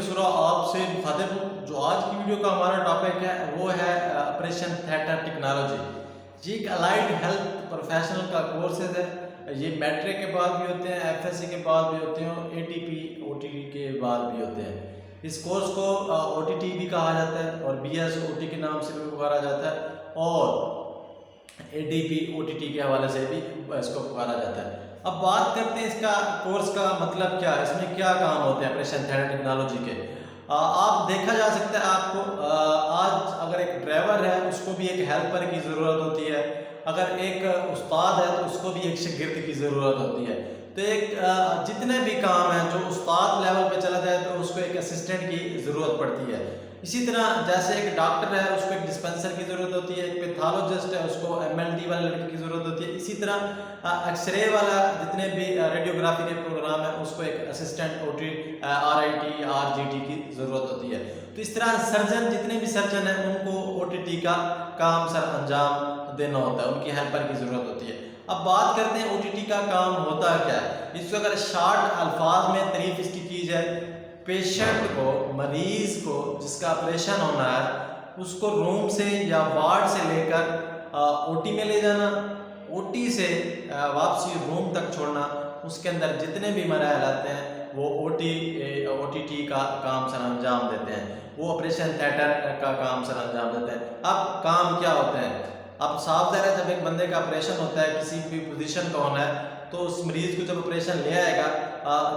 سرا آپ سے مخاطب ہوں۔ جو آج کی ویڈیو کا ہمارا ٹاپک ہے وہ ہے آپریشن تھیٹر ٹیکنالوجی۔ یہ ایک الائڈ ہیلتھ پروفیشنل کا کورسز ہے۔ یہ میٹرک کے بعد بھی ہوتے ہیں، ایف ایس سی کے بعد بھی ہوتے ہیں، اور اے T P O T T کے بعد بھی ہوتے ہیں۔ اس کورس کو او ٹی ٹی بھی کہا جاتا ہے، اور بی ایس او ٹی کے نام سے بھی پکارا جاتا ہے، اور A D P O T T کے حوالے سے بھی اس کو پکارا جاتا ہے۔ اب بات کرتے ہیں اس کا کورس کا مطلب کیا ہے، اس میں کیا کام ہوتے ہیں آپریشن تھیٹر ٹیکنالوجی کے۔ آپ دیکھا جا سکتا ہے آپ کو آج اگر ایک ڈرائیور ہے اس کو بھی ایک ہیلپر کی ضرورت ہوتی ہے، اگر ایک استاد ہے تو اس کو بھی ایک شاگرد کی ضرورت ہوتی ہے۔ تو ایک جتنے بھی کام ہیں جو استاد لیول پہ چلا جائے تو اس کو ایک اسسٹنٹ کی ضرورت پڑتی ہے۔ اسی طرح جیسے ایک ڈاکٹر ہے اس کو ایک ڈسپینسر کی ضرورت ہوتی ہے، ایک پیتھالوجسٹ ہے اس کو ایم ایل ڈی والے لڑکے کی ضرورت ہوتی ہے۔ اسی طرح ایکس رے والا جتنے بھی ریڈیوگرافی کے پروگرام ہیں اس کو ایک assistant O T R I T R G T کی ضرورت ہوتی ہے۔ تو اس طرح سرجن جتنے بھی سرجن ہیں ان کو او ٹی ٹی کا کام سر انجام دینا ہوتا ہے، ان کی ہیلپر کی ضرورت ہوتی ہے۔ اب بات کرتے ہیں او ٹی ٹی کا کام ہوتا کیا ہے۔ اس کو اگر شارٹ الفاظ میں تعریف اس کی جائے، پیشنٹ کو، مریض کو جس کا آپریشن ہونا ہے اس کو روم سے یا وارڈ سے لے کر او ٹی میں لے جانا، او ٹی سے واپسی روم تک چھوڑنا، اس کے اندر جتنے بھی مراحل آتے ہیں وہ او ٹی ٹی کا کام سر انجام دیتے ہیں، وہ آپریشن تھیٹر کا کام سر انجام دیتے ہیں۔ اب کام کیا ہوتے ہیں، اب صاف ظاہر ہے جب ایک بندے کا آپریشن ہوتا ہے، کسی بھی پوزیشن کا ہونا ہے، تو اس مریض کو جب آپریشن لے آئے گا،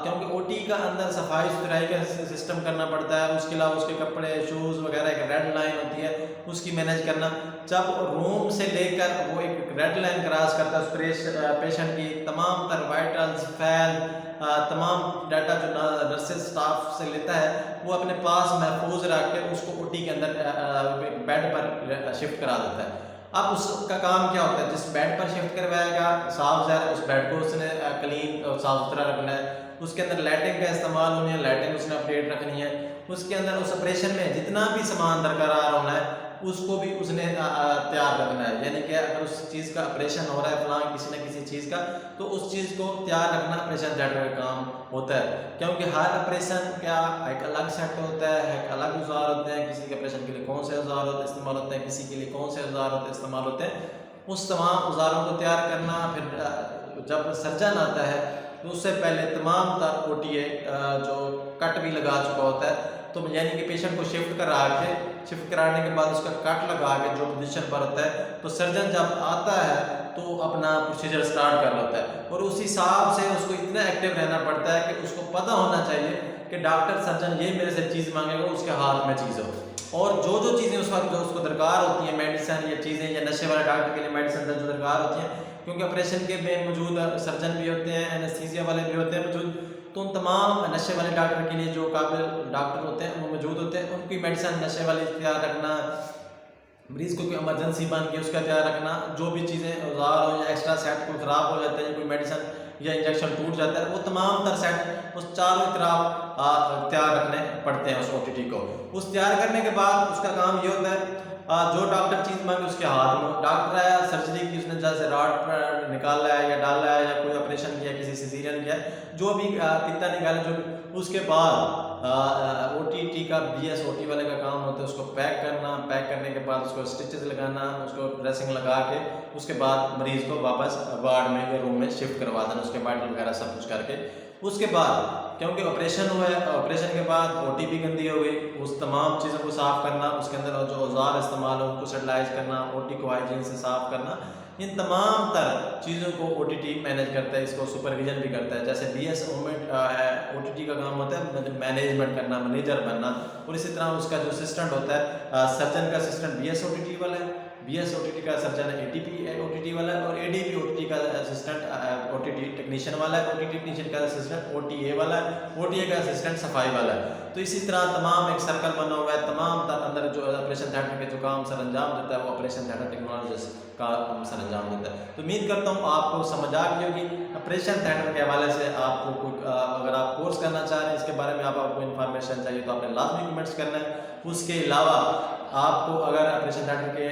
کیونکہ او ٹی کا اندر صفائی ستھرائی کا سسٹم کرنا پڑتا ہے، اس کے علاوہ اس کے کپڑے شوز وغیرہ ایک ریڈ لائن ہوتی ہے اس کی مینیج کرنا۔ جب روم سے لے کر وہ ایک ریڈ لائن کراس کرتا ہے اس پیشنٹ کی تمام تر وائٹلز فیل تمام ڈاٹا جو نرسز سٹاف سے لیتا ہے وہ اپنے پاس محفوظ رکھ کے اس کو او ٹی کے اندر بیڈ پر شفٹ کرا دیتا ہے۔ اب اس کا کام کیا ہوتا ہے، جس بیڈ پر شفٹ کروائے گا صاف ظاہر اس بیڈ کو اس نے کلین اور صاف ستھرا رکھنا ہے، اس کے اندر لائٹنگ کا استعمال ہونی ہے، لائٹنگ اس نے اپڈیٹ رکھنی ہے، اس کے اندر اس آپریشن میں جتنا بھی سامان درکار ہونا ہے اس کو بھی اس نے تیار رکھنا ہے۔ یعنی کہ اگر اس چیز کا آپریشن ہو رہا ہے فلاں کسی نہ کسی چیز کا تو اس چیز کو تیار رکھنا آپریشن تھیٹر کا کام ہوتا ہے، کیونکہ ہر آپریشن کا ایک الگ سیٹ ہوتا ہے، ایک الگ اوزار ہوتے ہیں، کسی کے آپریشن کے لیے کون سے اوزار ہوتے استعمال ہوتے ہیں، کسی کے لیے کون سے اوزار ہوتے استعمال ہوتے ہیں۔ اس تمام اوزاروں کو تیار کرنا، پھر جب سرجن آتا ہے تو اس سے پہلے تمام تر او ٹی اے جو کٹ بھی لگا چکا ہوتا ہے، تو یعنی کہ پیشنٹ کو شفٹ کرانے کے بعد اس کا کٹ لگا کے جو پوزیشن پر ہوتا ہے تو سرجن جب آتا ہے تو اپنا پروسیجر سٹارٹ کر لیتا ہے، اور اس حساب سے اس کو اتنا ایکٹیو رہنا پڑتا ہے کہ اس کو پتہ ہونا چاہیے کہ ڈاکٹر سرجن یہ میرے سے چیز مانگے گا اس کے ہاتھ میں چیز ہو، اور جو چیزیں اس وقت جو اس کو درکار ہوتی ہیں میڈیسن یا چیزیں یا نشے والے ڈاکٹر کے لیے میڈیسن جو درکار ہوتی ہیں، کیونکہ آپریشن کے میں موجود سرجن بھی ہوتے ہیں، اینستھیزیا والے بھی ہوتے ہیں موجود، تو ان تمام نشے والے ڈاکٹر کے لیے جو قابل ڈاکٹر ہوتے ہیں وہ موجود ہوتے ہیں، ان کی میڈیسن نشے والی تیار رکھنا، مریض کو کوئی ایمرجنسی بن کے اس کا تیار رکھنا، جو بھی چیزیں اوزار ہو یا ایکسٹرا سیٹ کوئی خراب ہو جاتا ہے یا کوئی میڈیسن یا انجیکشن ٹوٹ جاتا ہے، وہ تمام تر سیٹ اس چاروں طرف تیار رکھنے پڑتے ہیں اس او ٹی ٹی کو۔ اس تیار کرنے کے بعد اس کا کام یہ ہوتا ہے جو ڈاکٹر چیز مانگے اس کے ہاتھ میں، ڈاکٹر آیا سرجری کی، اس نے جیسے راڈ پر نکالا ہے یا ڈالا ہے یا کوئی آپریشن کیا کسی سیزیرین کیا جو بھی پتا نکالے جو بھی، اس کے بعد او ٹی ٹی کا بی ایس او ٹی والے کا کام ہوتا ہے اس کو پیک کرنا، پیک کرنے کے بعد اس کو اسٹچز لگانا، اس کو ڈریسنگ لگا کے اس کے بعد مریض کو واپس وارڈ میں یا روم میں شفٹ کروا دینا، اس کے وائٹل وغیرہ سب کچھ کر کے۔ اس کے بعد کیونکہ آپریشن ہوا ہے، آپریشن کے بعد او ٹی بھی گندی ہو گئی، اس تمام چیزوں کو صاف کرنا، اس کے اندر جو اوزار استعمال ہو ان کو سٹیلائز کرنا، او ٹی کو ہائیجین سے صاف کرنا، ان تمام تر چیزوں کو او ٹی ٹی مینیج کرتا ہے، اس کو سپرویژن بھی کرتا ہے۔ جیسے be S O T T کا کام ہوتا ہے مینجمنٹ کرنا، مینیجر بننا، اور اسی طرح اس کا جو اسسٹنٹ ہوتا ہے سرجن کا assistant B S O T T والا ہے، B S O T T کا surgeon A T P O T T والا ہے، اور A D P O T T کا assistant O T T technician والا ہے، او ٹی ٹی ٹیکنیشین کا اسسٹنٹ او ٹی اے والا ہے، او ٹی اے کا اسسٹنٹ صفائی والا ہے۔ تو اسی طرح تمام ایک سرکل بنا ہوا ہے، تمام اندر جو آپریشن تھیٹر کے جو کام سر انجام دیتا ہے وہ آپریشن تھیٹر ٹیکنالوجسٹ کا سر انجام دیتا ہے. تو امید کرتا ہوں آپ کو سمجھ آ گئی ہوگی. آپریشن تھیٹر کے حوالے سے آپ کو کوئی اگر آپ کورس کرنا چاہ رہے ہیں اس کے بارے میں آپ کو انفارمیشن چاہیے تو آپ نے لازمی کمنٹس کرنا ہے. اس کے علاوہ آپ کو اگر آپریشن تھیٹر کے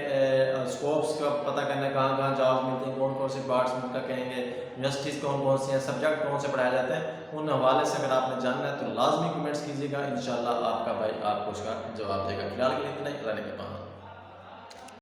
اسکوپس کا پتہ کرنا ہے کہاں کہاں جابس ملتی ہیں, کون کون سے پارٹس ان کا کہیں گے, یونیورسٹیز کون کون سی ہیں, سبجیکٹ کون سے پڑھائے جاتے ہیں, ان حوالے سے اگر آپ نے جاننا ہے تو لازمی کمنٹس کیجیے گا. انشاءاللہ آپ کا بھائی آپ کو اس کا جواب دے گا. فی الحال کے لیے اتنا ہی. اللہ نے